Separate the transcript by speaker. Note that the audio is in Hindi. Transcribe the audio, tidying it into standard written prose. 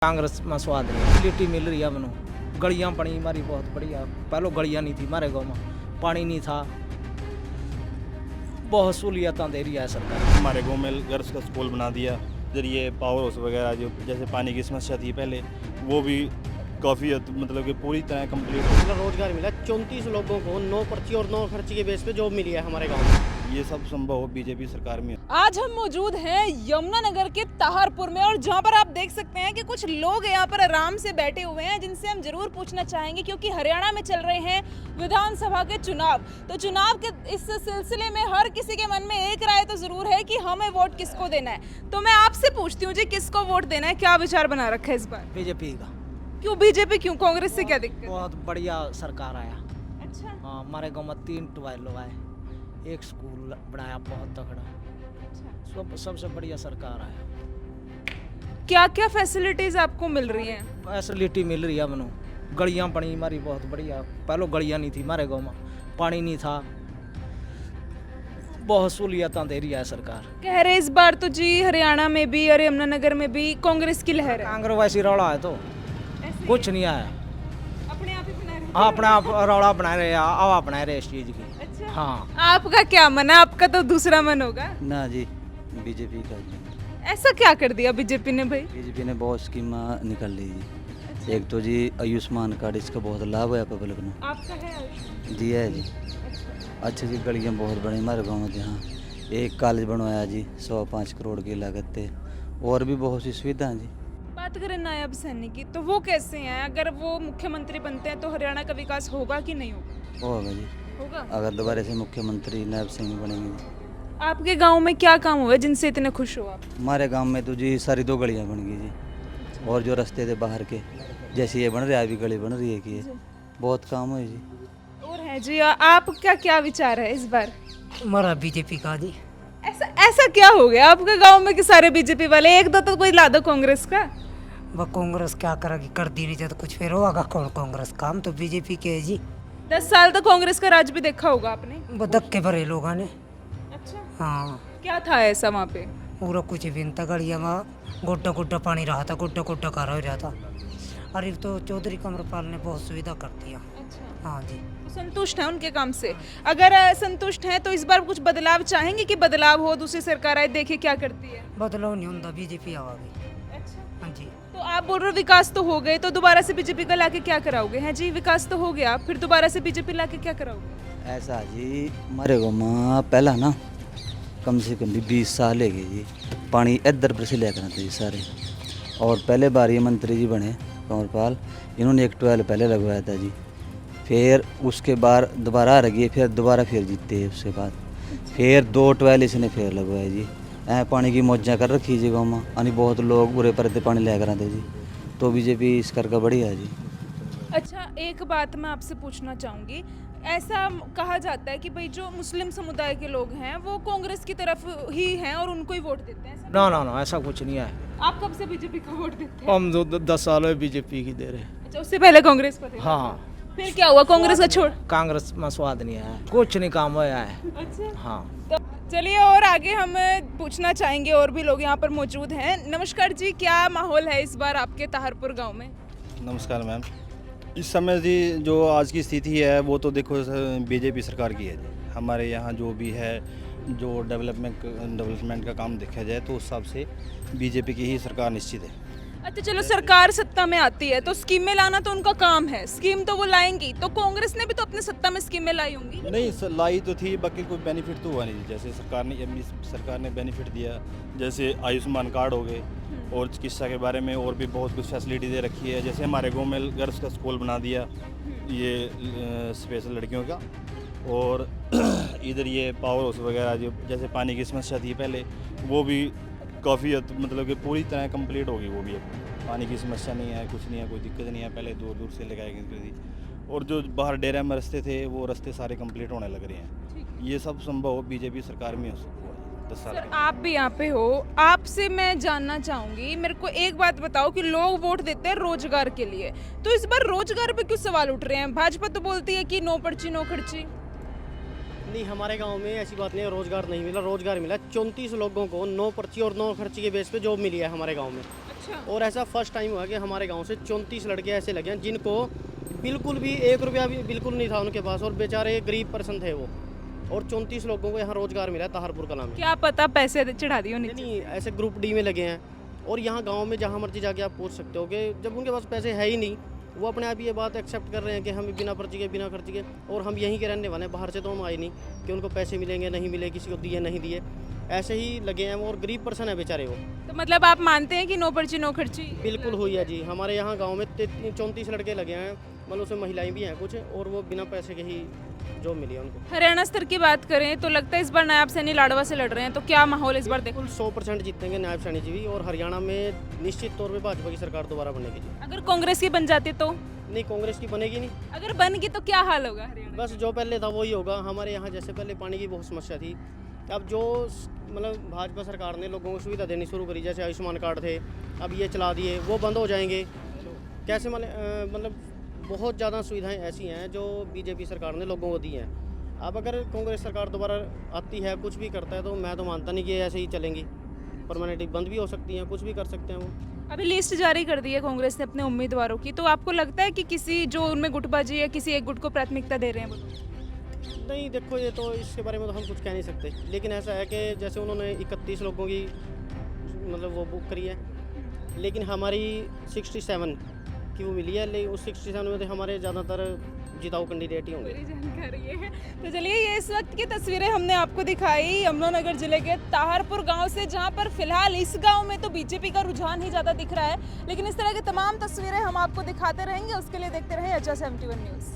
Speaker 1: कांग्रेस में स्वाद नहीं, लिट्टी मिल रही है मनो, गलियां बनी हमारी बहुत बढ़िया। पहले गलियां नहीं थी हमारे गाँव में, पानी नहीं था, बहुत सहूलियतें दे रही है सरकार।
Speaker 2: हमारे गांव में गर्ल्स का स्कूल बना दिया, जरिए पावर हाउस वगैरह जो जैसे पानी की समस्या थी पहले, वो भी काफ़ी मतलब कि पूरी तरह कंप्लीट हो
Speaker 3: मतलब रोजगार मिला 34 लोगों को 9 पर्ची और 9 खर्ची के बेस पे जॉब मिली है हमारे गांव में।
Speaker 2: ये सब संभव हो बीजेपी सरकार में।
Speaker 4: आज हम मौजूद हैं यमुनानगर के ताहरपुर में और जहां पर आप देख सकते हैं कि कुछ लोग यहाँ पर आराम से बैठे हुए हैं जिनसे हम जरूर पूछना चाहेंगे, क्योंकि हरियाणा में चल रहे हैं विधानसभा के चुनाव। तो चुनाव के इस सिलसिले में हर किसी के मन में एक राय तो जरूर है कि हमें वोट किसको देना है। तो मैं आपसे पूछती हूँ जी, किसको वोट देना है, क्या विचार बना रखा है इस बार?
Speaker 1: बीजेपी का।
Speaker 4: क्यों बीजेपी, क्यों? कांग्रेस से क्या दिक्कत?
Speaker 1: बहुत बढ़िया सरकार आया।
Speaker 4: अच्छा,
Speaker 1: हाँ, हमारे गाँव में 3 ट्यूबवेल लगाए, एक स्कूल बनाया बहुत तगड़ा, सबसे बढ़िया सरकार आया।
Speaker 4: क्या क्या फैसिलिटीज आपको मिल रही हैं?
Speaker 1: फैसिलिटी मिल रही है मनो, गलियां बनी हमारी बहुत बढ़िया। पहले गलियां नहीं थी हमारे गाँव में, पानी नहीं था, बहुत सहूलियतें दे रही है सरकार।
Speaker 4: कह रहे इस बार तो जी हरियाणा में भी और यमुनानगर में भी कांग्रेस की लहर है।
Speaker 1: कांग्रेस वैसी रौला है तो
Speaker 4: ऐसे
Speaker 1: कुछ नहीं आया।
Speaker 4: अपने आप ही बना रहे हैं।
Speaker 1: हाँ, अपने आप रौला बना रहे, हवा बना रहे इस चीज़ की।
Speaker 4: अच्छा,
Speaker 1: हाँ,
Speaker 4: आपका क्या मन है? आपका तो दूसरा मन होगा
Speaker 5: ना जी, बीजेपी का जी।
Speaker 4: ऐसा क्या कर दिया बीजेपी ने भाई?
Speaker 5: बीजेपी ने बहुत स्कीम निकाल ली जी। एक तो जी आयुष्मान कार्ड, इसका बहुत लाभ है पब्लिक को।
Speaker 4: आपका है?
Speaker 5: जी है जी। अच्छा जी, गलियाँ बहुत बड़ी हमारे गाँव में, जहाँ एक कॉलेज बनवाया जी 105 करोड़ की लागत थे, और भी बहुत सी सुविधाएं जी।
Speaker 4: बात करें नायब सैनी की, तो वो कैसे हैं? अगर वो मुख्यमंत्री बनते हैं तो हरियाणा का विकास होगा कि नहीं होगा?
Speaker 5: होगा जी,
Speaker 4: होगा।
Speaker 5: अगर दोबारा से मुख्यमंत्री नायब सिंह बनेंगे जी।
Speaker 4: आपके गांव में क्या काम हुआ है जिनसे इतने खुश हो आप?
Speaker 5: हमारे गांव में तो जी सारी 2 गलियां बन गई जी, और जो रास्ते थे बाहर के, जैसे ये बन रहे अभी गली बन रही है कि ये बहुत काम हुए जी।
Speaker 4: और है जी, आपका क्या विचार है इस बार?
Speaker 6: हमारा बीजेपी का जी।
Speaker 4: ऐसा ऐसा क्या हो गया आपके गांव में कि सारे बीजेपी वाले? एक दो तो कोई ला दो कांग्रेस का।
Speaker 6: वह कांग्रेस क्या करेगी, कर दी नहीं तो कुछ फिर होगा कौन कांग्रेस का? हम तो बीजेपी के है जी।
Speaker 4: 10 साल तक कांग्रेस का राज भी देखा होगा आपने।
Speaker 6: वो धक्के भरे लोगों ने।
Speaker 4: अच्छा,
Speaker 6: हाँ,
Speaker 4: क्या था ऐसा वहाँ पे?
Speaker 6: पूरा कुछ भी नहीं था, गलिया में गोड्डा गोड्डा पानी रहा था, गोड्डा गोड्डा कार हो रहा था। अरे तो चौधरी कमरपाल ने बहुत सुविधा कर दिया।
Speaker 4: अच्छा,
Speaker 6: हाँ जी,
Speaker 4: तो संतुष्ट हैं उनके काम से? अगर संतुष्ट हैं तो इस बार कुछ बदलाव चाहेंगे कि बदलाव हो, दूसरी सरकार आए, देखे क्या करती है?
Speaker 6: बदलाव नहीं होता, बीजेपी आवागी।
Speaker 4: अच्छा,
Speaker 6: हाँ जी,
Speaker 4: तो आप बोल रहे हो विकास तो हो गए, तो दोबारा से बीजेपी का लाके क्या कराओगे? हैं जी, विकास तो हो गया, फिर दोबारा से बीजेपी लाके क्या कराओगे?
Speaker 5: ऐसा जी, हमारे गाँव में पहला ना कम से कम भी 20 साल है जी, पानी इधर पर से लेकर आते जी सारे। और पहले बार ये मंत्री जी बने कंवरपाल, इन्होंने एक ट्वेल पहले लगवाया था जी, फिर उसके बाद दोबारा आ रही, फिर दोबारा फिर जीते, उसके बाद फिर 2 ट्वेल इसने फिर लगवाए जी। पानी की मौजा कर रखी जी गाँव में, यानी बहुत लोग बुरे परते पानी लेकर आते जी, तो बीजेपी इस करके बढ़िया है जी।
Speaker 4: अच्छा, एक बात मैं आपसे पूछना चाहूँगी, ऐसा कहा जाता है कि भाई जो मुस्लिम समुदाय के लोग हैं वो कांग्रेस की तरफ ही हैं और उनको ही वोट देते हैं, ऐसा?
Speaker 1: ना ना ना, ऐसा कुछ नहीं है।
Speaker 4: आप कब से बीजेपी को वोट देते हैं?
Speaker 1: हम 10 साल में बीजेपी की दे रहे हैं।
Speaker 4: अच्छा, उससे पहले कांग्रेस को थे?
Speaker 1: हाँ,
Speaker 4: फिर क्या हुआ कांग्रेस का छोड़?
Speaker 1: कांग्रेस में स्वाद नहीं आया, कुछ नहीं काम हुआ है।
Speaker 4: अच्छा,
Speaker 1: हाँ,
Speaker 4: तो चलिए और आगे हम पूछना चाहेंगे, और भी लोग यहाँ पर मौजूद हैं। नमस्कार जी, क्या माहौल है इस बार आपके ताहरपुर गांव में?
Speaker 2: नमस्कार मैम। इस समय जी जो आज की स्थिति है वो तो देखो बीजेपी सरकार की है जी। हमारे यहाँ जो भी है, जो डेवलपमेंट का काम देखा जाए तो उस हिसाब से बीजेपी की ही सरकार निश्चित है।
Speaker 4: अच्छा, चलो सरकार सत्ता में आती है तो स्कीमें लाना तो उनका काम है, स्कीम तो वो लाएंगी, तो कांग्रेस ने भी तो अपने सत्ता में स्कीमें लाई होंगी।
Speaker 2: नहीं लाई तो थी, बाकी कोई बेनिफिट तो हुआ नहीं। जैसे सरकार ने बेनिफिट दिया, जैसे आयुष्मान कार्ड हो गए, और चिकित्सा के बारे में और भी बहुत कुछ फैसिलिटी दे रखी है। जैसे हमारे गांव में गर्ल्स का स्कूल बना दिया, ये स्पेशल लड़कियों का। और इधर ये पावर हाउस वगैरह जो जैसे पानी की समस्या थी पहले, वो भी काफ़ी मतलब कि पूरी तरह कंप्लीट होगी। वो भी अब पानी की समस्या नहीं है, कुछ नहीं है, कोई दिक्कत नहीं है। पहले दूर दूर से लगाई गई थी, और जो बाहर डेरा में रास्ते थे वो रास्ते सारे कंप्लीट होने लग रहे हैं। ये सब संभव हो बीजेपी सरकार में हो सकता है 10 साल
Speaker 4: सर,
Speaker 2: के।
Speaker 4: आप भी यहाँ पे हो, आपसे मैं जानना चाहूंगी, मेरे को एक बात बताओ कि लोग वोट देते हैं रोजगार के लिए, तो इस बार रोजगार पे क्यों सवाल उठ रहे हैं? भाजपा तो बोलती है कि 9 पर्ची 9 खर्ची।
Speaker 3: नहीं, हमारे गांव में ऐसी बात नहीं है, रोजगार नहीं मिला, रोजगार मिला 34 लोगों को 9 पर्ची और 9 खर्ची के बेस पे जॉब मिली है हमारे गांव में।
Speaker 4: अच्छा,
Speaker 3: और ऐसा फर्स्ट टाइम हुआ कि हमारे गांव से 34 लड़के ऐसे लगे हैं जिनको बिल्कुल भी 1 रुपया भी बिल्कुल नहीं था उनके पास, और बेचारे गरीब पर्सन थे वो, और 34 लोगों को यहाँ रोजगार मिला है ताहरपुर कला में।
Speaker 4: क्या पता पैसे पैसे दिए
Speaker 3: नहीं नहीं, ऐसे ग्रुप डी में लगे हैं, और यहाँ गांव में जहाँ मर्जी जाके आप पूछ सकते हो कि जब उनके पास पैसे है ही नहीं, वो अपने आप ये बात एक्सेप्ट कर रहे हैं कि हम बिना पर्ची के बिना खर्ची के, और हम यहीं के रहने वाले हैं, बाहर से तो हम आए नहीं कि उनको पैसे मिलेंगे नहीं मिले, किसी को दिए नहीं दिए, ऐसे ही लगे हैं, और गरीब पर्सन है बेचारे वो।
Speaker 4: तो मतलब आप मानते हैं कि नो पर्ची नो खर्ची?
Speaker 3: बिल्कुल हुई है जी, हमारे यहाँ गांव में 34 लड़के लगे हैं, मतलब उसमें महिलाएं भी हैं कुछ, और वो बिना पैसे के ही जॉब मिली है उनको।
Speaker 4: हरियाणा स्तर की बात करें तो लगता है इस बार नायब सैनी लाडवा से लड़ रहे हैं, तो क्या माहौल इस बार देखो?
Speaker 3: बिल्कुल 100% जीतेंगे नायब सैनी जी भी, और हरियाणा में निश्चित तौर पे भाजपा की सरकार दोबारा बनेगी जी।
Speaker 4: अगर कांग्रेस की बन जाती तो?
Speaker 3: नहीं, कांग्रेस की बनेगी नहीं,
Speaker 4: अगर बन गई तो क्या हाल होगा हरियाणा?
Speaker 3: बस जो पहले था वही होगा। हमारे यहाँ जैसे पहले पानी की बहुत समस्या थी, अब जो मतलब भाजपा सरकार ने लोगों को सुविधा देनी शुरू करी, जैसे आयुष्मान कार्ड थे, अब ये चला दिए, वो बंद हो जाएंगे कैसे? मतलब बहुत ज़्यादा सुविधाएं ऐसी हैं जो बीजेपी सरकार ने लोगों को दी हैं। अब अगर कांग्रेस सरकार दोबारा आती है, कुछ भी करता है, तो मैं तो मानता नहीं कि ऐसे ही चलेंगी, परमानेंटली बंद भी हो सकती हैं, कुछ भी कर सकते हैं वो।
Speaker 4: अभी लिस्ट जारी कर दी है कांग्रेस ने अपने उम्मीदवारों की, तो आपको लगता है कि किसी जो उनमें गुटबाजी है किसी एक गुट को प्राथमिकता दे रहे हैं वो?
Speaker 3: नहीं, देखो ये तो इसके बारे में तो हम कुछ कह नहीं सकते, लेकिन ऐसा है कि जैसे उन्होंने 31 लोगों की मतलब वो बुक करी है, लेकिन हमारी 67 की वो मिली है, लेकिन उस 67 में तो हमारे ज़्यादातर जिताऊ कैंडिडेट ही होंगे।
Speaker 4: बड़ी जानकारी है। तो चलिए, ये इस वक्त की तस्वीरें हमने आपको दिखाई यमुनानगर जिले के ताहरपुर गांव से, जहां पर फिलहाल इस गांव में तो बीजेपी का रुझान ही ज़्यादा दिख रहा है, लेकिन इस तरह की तमाम तस्वीरें हम आपको दिखाते रहेंगे। उसके लिए देखते रहें HSM 71 न्यूज़।